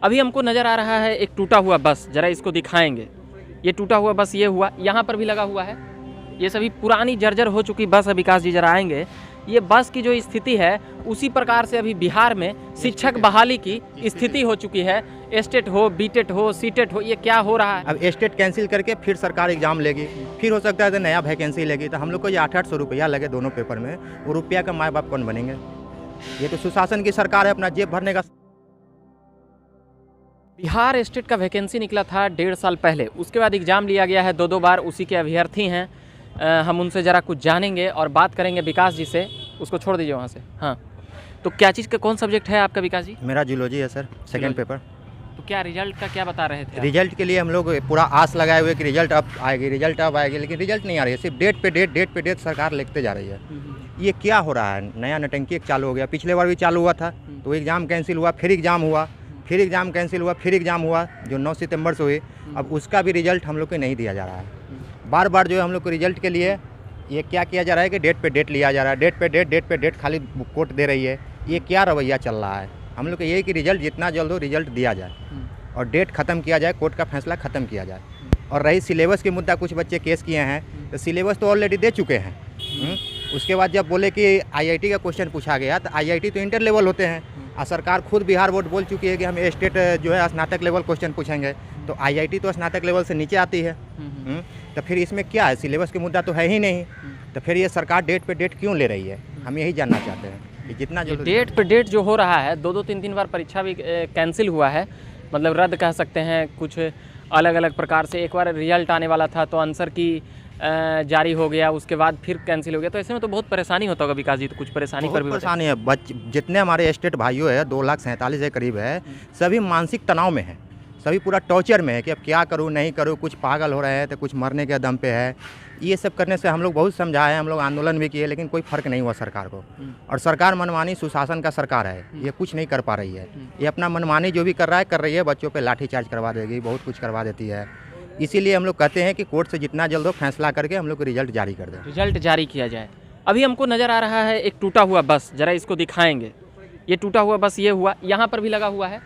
अभी हमको नज़र आ रहा है एक टूटा हुआ बस, ज़रा इसको दिखाएंगे। ये टूटा हुआ बस ये हुआ, यहाँ पर भी लगा हुआ है। ये सभी पुरानी जर्जर हो चुकी बस है। विकास जी जरा आएंगे। ये बस की जो स्थिति है उसी प्रकार से अभी बिहार में शिक्षक बहाली की स्थिति हो चुकी है। एस्टेट हो, बीटेट हो, सीटेट हो, ये क्या हो रहा है? अब एस्टेट कैंसिल करके फिर सरकार एग्जाम लेगी, फिर हो सकता है तो नया वैकेंसी लेगी। तो हम लोग को ये 800 रुपया लगे दोनों पेपर में, वो रुपया का माँ बाप कौन बनेंगे? ये तो सुशासन की सरकार है, अपना जेब भरने का। बिहार स्टेट का वैकेंसी निकला था 1.5 साल पहले, उसके बाद एग्ज़ाम लिया गया है 2 बार। उसी के अभ्यर्थी हैं। हम उनसे ज़रा कुछ जानेंगे और बात करेंगे विकास जी से। उसको छोड़ दीजिए वहाँ से। हाँ, तो क्या चीज़ का कौन सब्जेक्ट है आपका विकास जी? मेरा जूलॉजी है सर, सेकंड पेपर। तो क्या रिजल्ट का क्या बता रहे थे? रिजल्ट के लिए हम लोग पूरा आस लगाए हुए कि रिजल्ट अब आएगी, रिजल्ट अब आएगी, लेकिन रिजल्ट नहीं आ रही है। सिर्फ डेट पे डेट सरकार लिखते जा रही है। ये क्या हो रहा है? नया नटंकी एक चालू हो गया। पिछले बार भी चालू हुआ था, तो एग्ज़ाम कैंसिल हुआ, फिर एग्ज़ाम हुआ, फिर एग्ज़ाम कैंसिल हुआ, फिर एग्ज़ाम हुआ जो 9 सितंबर से हुई। अब उसका भी रिजल्ट हम लोग को नहीं दिया जा रहा है। बार बार जो है हम लोग को रिजल्ट के लिए ये क्या किया जा रहा है कि डेट पे डेट लिया जा रहा है, डेट पे डेट खाली कोर्ट दे रही है। ये क्या रवैया चल रहा है? हम लोग को यही कि रिजल्ट जितना जल्द हो रिजल्ट दिया जाए और डेट ख़त्म किया जाए, कोर्ट का फैसला ख़त्म किया जाए। और रही सिलेबस के मुद्दा, कुछ बच्चे केस किए हैं, तो सिलेबस तो ऑलरेडी दे चुके हैं। उसके बाद जब बोले कि आईआईटी का क्वेश्चन पूछा गया, तो आईआईटी तो इंटर लेवल होते हैं और सरकार खुद बिहार बोर्ड बोल चुकी है कि हम स्टेट जो है स्नातक लेवल क्वेश्चन पूछेंगे। तो आईआईटी तो स्नातक लेवल से नीचे आती है। तो फिर इसमें क्या है? सिलेबस के मुद्दा तो है ही नहीं। तो फिर ये सरकार डेट पे डेट क्यों ले रही है? हम यही जानना चाहते हैं कि जितना जो डेट पे डेट जो हो रहा है, 2-3 बार परीक्षा भी कैंसिल हुआ है, मतलब रद्द कह सकते हैं। कुछ अलग अलग प्रकार से एक बार रिजल्ट आने वाला था तो आंसर की जारी हो गया, उसके बाद फिर कैंसिल हो गया। तो ऐसे में तो बहुत परेशानी होता होगा विकास जी। तो कुछ परेशानी पर भी परेशानी है। जितने हमारे स्टेट भाइयों है 2,47,000 के करीब है, सभी मानसिक तनाव में है, सभी पूरा टॉर्चर में है कि अब क्या करूं नहीं करूं। कुछ पागल हो रहे हैं तो कुछ मरने के दम पे है। ये सब करने से हम लोग बहुत समझाए, हम लोग आंदोलन भी किए, लेकिन कोई फ़र्क नहीं हुआ सरकार को। और सरकार मनमानी सुशासन का सरकार है, ये कुछ नहीं कर पा रही है। ये अपना मनमानी जो भी कर रही है। बच्चों पे लाठीचार्ज करवा देगी, बहुत कुछ करवा देती है। इसीलिए हम लोग कहते हैं कि कोर्ट से जितना जल्द हो फैसला करके हम लोग को रिजल्ट जारी कर दें, रिजल्ट जारी किया जाए। अभी हमको नज़र आ रहा है एक टूटा हुआ बस, ज़रा इसको दिखाएंगे। ये टूटा हुआ बस ये हुआ, यहाँ पर भी लगा हुआ है।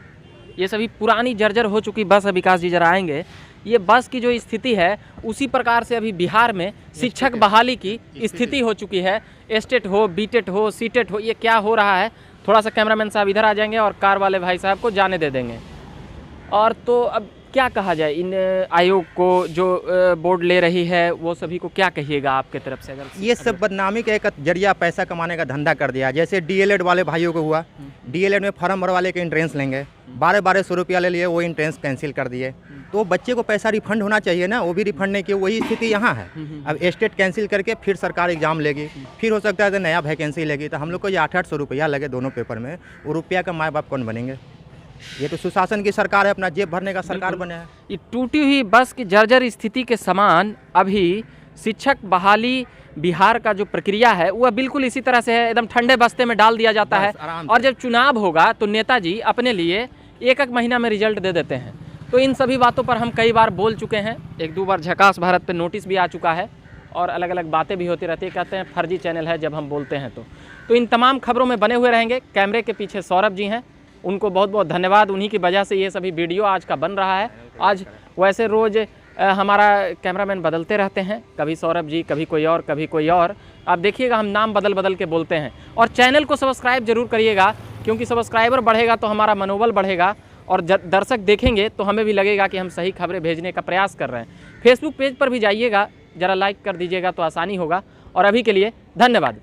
ये सभी पुरानी जर्जर हो चुकी बस है। विकास जी जरा आएंगे। ये बस की जो स्थिति है उसी प्रकार से अभी बिहार में शिक्षक बहाली की स्थिति हो चुकी है। एस्टेट हो, बीटेट हो, सीटेट हो, ये क्या हो रहा है? थोड़ा सा कैमरामैन साहब इधर आ जाएंगे और कार वाले भाई साहब को जाने दे देंगे। और तो अब क्या कहा जाए इन आयोग को, जो बोर्ड ले रही है, वो सभी को क्या कहिएगा आपके तरफ से? अगर ये सब बदनामी का एक जरिया पैसा कमाने का धंधा कर दिया। जैसे डीएलएड वाले भाइयों को हुआ, डीएलएड में फॉर्म भरवा ले के एंट्रेंस लेंगे, 1200 रुपया ले लिए, वो एंट्रेंस कैंसिल कर दिए। तो बच्चे को पैसा रिफंड होना चाहिए ना, वो भी रिफंड नहीं किए। वही स्थिति यहाँ है। अब स्टेट कैंसिल करके फिर सरकार एग्जाम लेगी, फिर हो सकता है तो नया वैकेंसी लेगी। तो हम लोग को ये 800 रुपया लगे दोनों पेपर में, वो रुपया का माँ बाप कौन बनेंगे? ये तो सुशासन की सरकार है, अपना जेब भरने का सरकार बने है। ये टूटी हुई बस की जर्जर स्थिति के समान अभी शिक्षक बहाली बिहार का जो प्रक्रिया है वह बिल्कुल इसी तरह से है। एकदम ठंडे बस्ते में डाल दिया जाता है। और जब चुनाव होगा तो नेताजी अपने लिए एक महीना में रिजल्ट दे देते हैं। तो इन सभी बातों पर हम कई बार बोल चुके हैं। 1-2 बार झकास भारत पे नोटिस भी आ चुका है और अलग अलग बातें भी होती रहती है। कहते हैं फर्जी चैनल है जब हम बोलते हैं तो इन तमाम खबरों में बने हुए रहेंगे। कैमरे के पीछे सौरभ जी हैं, उनको बहुत बहुत धन्यवाद। उन्हीं की वजह से ये सभी वीडियो आज का बन रहा है। आज वैसे रोज़ हमारा कैमरामैन बदलते रहते हैं, कभी सौरभ जी, कभी कोई और, कभी कोई और। आप देखिएगा हम नाम बदल के बोलते हैं। और चैनल को सब्सक्राइब जरूर करिएगा, क्योंकि सब्सक्राइबर बढ़ेगा तो हमारा मनोबल बढ़ेगा और दर्शक देखेंगे तो हमें भी लगेगा कि हम सही खबरें भेजने का प्रयास कर रहे हैं। फेसबुक पेज पर भी जाइएगा, ज़रा लाइक कर दीजिएगा तो आसानी होगा। और अभी के लिए धन्यवाद।